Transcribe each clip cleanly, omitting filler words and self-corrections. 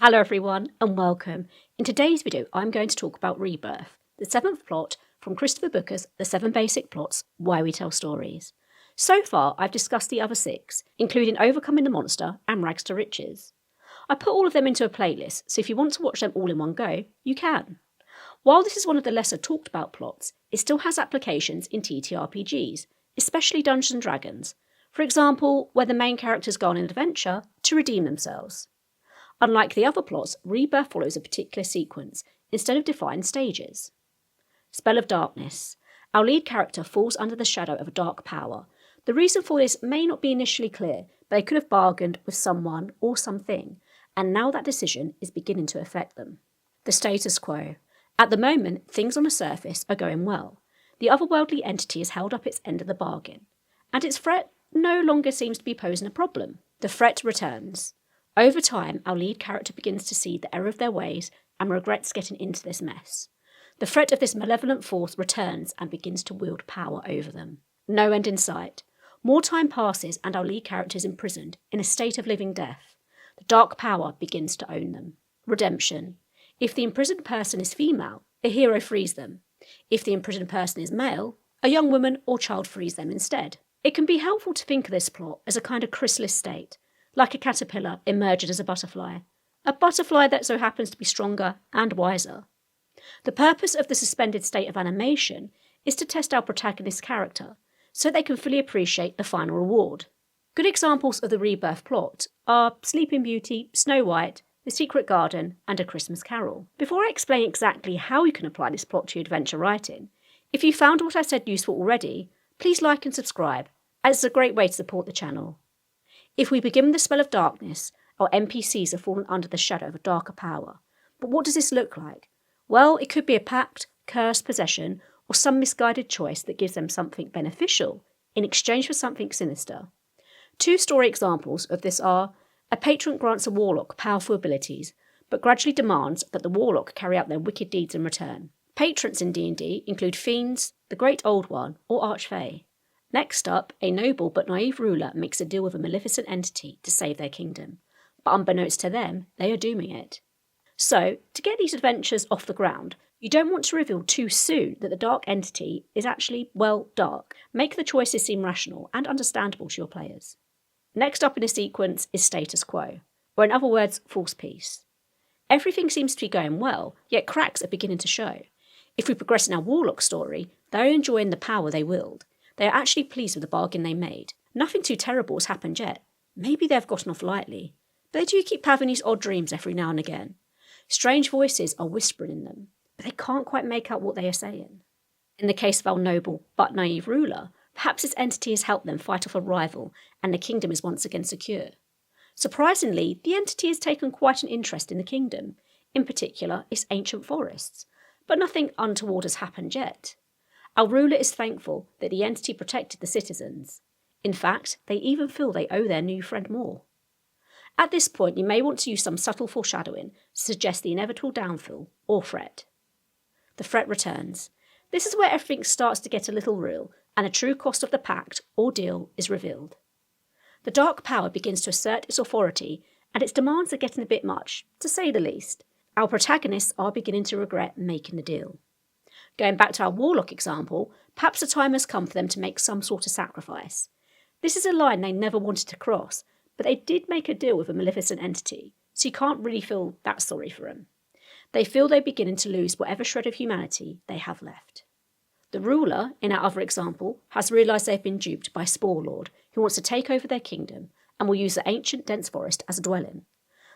Hello everyone and welcome. In today's video I'm going to talk about Rebirth, the 7th plot from Christopher Booker's The 7 Basic Plots, Why We Tell Stories. So far I've discussed the other 6, including Overcoming the Monster and Rags to Riches. I put all of them into a playlist, so if you want to watch them all in one go, you can. While this is one of the lesser talked about plots, it still has applications in TTRPGs, especially Dungeons and Dragons, for example where the main characters go on an adventure to redeem themselves. Unlike the other plots, Rebirth follows a particular sequence, instead of defined stages. Spell of Darkness. Our lead character falls under the shadow of a dark power. The reason for this may not be initially clear, but they could have bargained with someone or something, and now that decision is beginning to affect them. The status quo. At the moment, things on the surface are going well. The otherworldly entity has held up its end of the bargain, and its threat no longer seems to be posing a problem. The threat returns. Over time, our lead character begins to see the error of their ways and regrets getting into this mess. The threat of this malevolent force returns and begins to wield power over them. No end in sight. More time passes and our lead character is imprisoned in a state of living death. The dark power begins to own them. Redemption. If the imprisoned person is female, a hero frees them. If the imprisoned person is male, a young woman or child frees them instead. It can be helpful to think of this plot as a kind of chrysalis state, like a caterpillar emerged as a butterfly that so happens to be stronger and wiser. The purpose of the suspended state of animation is to test our protagonist's character, so they can fully appreciate the final reward. Good examples of the Rebirth plot are Sleeping Beauty, Snow White, The Secret Garden, and A Christmas Carol. Before I explain exactly how you can apply this plot to your adventure writing, if you found what I said useful already, please like and subscribe, as it's a great way to support the channel. If we begin with the Spell of Darkness, our NPCs have fallen under the shadow of a darker power. But what does this look like? Well, it could be a pact, curse, possession, or some misguided choice that gives them something beneficial in exchange for something sinister. 2 story examples of this are: a patron grants a warlock powerful abilities, but gradually demands that the warlock carry out their wicked deeds in return. Patrons in D&D include fiends, the Great Old One, or Archfey. Next up, a noble but naive ruler makes a deal with a maleficent entity to save their kingdom, but unbeknownst to them, they are dooming it. So, to get these adventures off the ground, you don't want to reveal too soon that the dark entity is actually, well, dark. Make the choices seem rational and understandable to your players. Next up in the sequence is status quo, or in other words, false peace. Everything seems to be going well, yet cracks are beginning to show. If we progress in our warlock story, they're enjoying the power they wield. They are actually pleased with the bargain they made. Nothing too terrible has happened yet. Maybe they've gotten off lightly. But they do keep having these odd dreams every now and again. Strange voices are whispering in them, but they can't quite make out what they are saying. In the case of our noble but naive ruler, perhaps this entity has helped them fight off a rival and the kingdom is once again secure. Surprisingly, the entity has taken quite an interest in the kingdom, in particular its ancient forests, but nothing untoward has happened yet. Our ruler is thankful that the entity protected the citizens. In fact, they even feel they owe their new friend more. At this point, you may want to use some subtle foreshadowing to suggest the inevitable downfall or threat. The threat returns. This is where everything starts to get a little real, and the true cost of the pact or deal is revealed. The dark power begins to assert its authority, and its demands are getting a bit much, to say the least. Our protagonists are beginning to regret making the deal. Going back to our warlock example, perhaps the time has come for them to make some sort of sacrifice. This is a line they never wanted to cross, but they did make a deal with a maleficent entity, so you can't really feel that sorry for them. They feel they're beginning to lose whatever shred of humanity they have left. The ruler, in our other example, has realised they've been duped by Spore Lord, who wants to take over their kingdom and will use the ancient dense forest as a dwelling.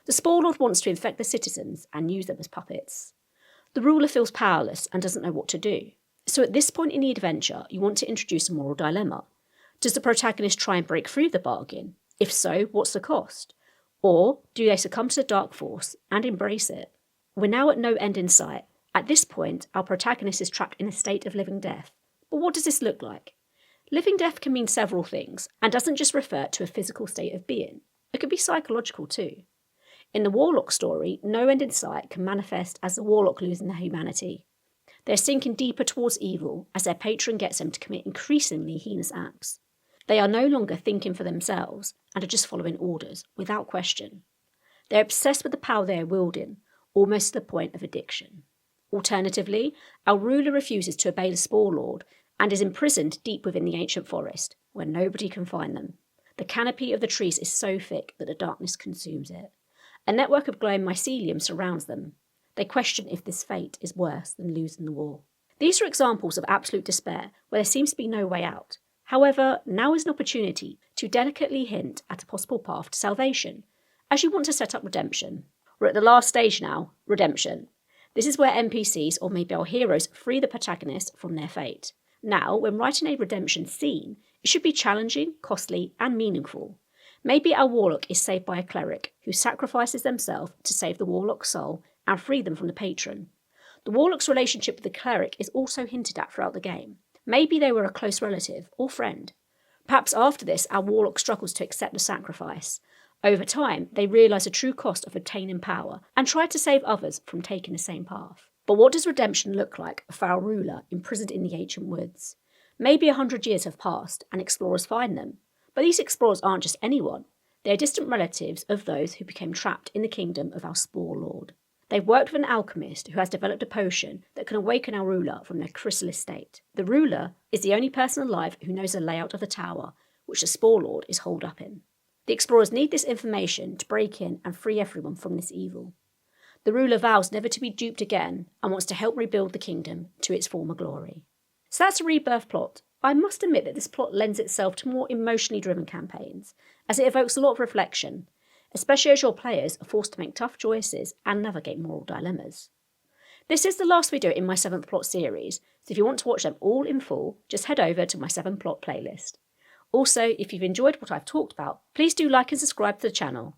The Spore Lord wants to infect the citizens and use them as puppets. The ruler feels powerless and doesn't know what to do. So at this point in the adventure, you want to introduce a moral dilemma. Does the protagonist try and break through the bargain? If so, what's the cost? Or do they succumb to the dark force and embrace it? We're now at no end in sight. At this point, our protagonist is trapped in a state of living death. But what does this look like? Living death can mean several things and doesn't just refer to a physical state of being. It could be psychological too. In the warlock story, no end in sight can manifest as the warlock losing their humanity. They're sinking deeper towards evil as their patron gets them to commit increasingly heinous acts. They are no longer thinking for themselves and are just following orders without question. They're obsessed with the power they are wielding, almost to the point of addiction. Alternatively, our ruler refuses to obey the Spore Lord and is imprisoned deep within the ancient forest, where nobody can find them. The canopy of the trees is so thick that the darkness consumes it. A network of glowing mycelium surrounds them. They question if this fate is worse than losing the war. These are examples of absolute despair where there seems to be no way out. However, now is an opportunity to delicately hint at a possible path to salvation, as you want to set up redemption. We're at the last stage now, redemption. This is where NPCs, or maybe our heroes, free the protagonist from their fate. Now, when writing a redemption scene, it should be challenging, costly, and meaningful. Maybe our warlock is saved by a cleric who sacrifices themselves to save the warlock's soul and free them from the patron. The warlock's relationship with the cleric is also hinted at throughout the game. Maybe they were a close relative or friend. Perhaps after this, our warlock struggles to accept the sacrifice. Over time, they realise the true cost of obtaining power and try to save others from taking the same path. But what does redemption look like for our ruler imprisoned in the ancient woods? Maybe 100 years have passed and explorers find them. But these explorers aren't just anyone. They are distant relatives of those who became trapped in the kingdom of our Spore Lord. They've worked with an alchemist who has developed a potion that can awaken our ruler from their chrysalis state. The ruler is the only person alive who knows the layout of the tower, which the Spore Lord is holed up in. The explorers need this information to break in and free everyone from this evil. The ruler vows never to be duped again and wants to help rebuild the kingdom to its former glory. So that's a Rebirth plot. I must admit that this plot lends itself to more emotionally driven campaigns, as it evokes a lot of reflection, especially as your players are forced to make tough choices and navigate moral dilemmas. This is the last video in my 7th plot series, so if you want to watch them all in full, just head over to my 7 plot playlist. Also, if you've enjoyed what I've talked about, please do like and subscribe to the channel.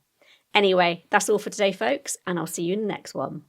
Anyway, that's all for today, folks, and I'll see you in the next one.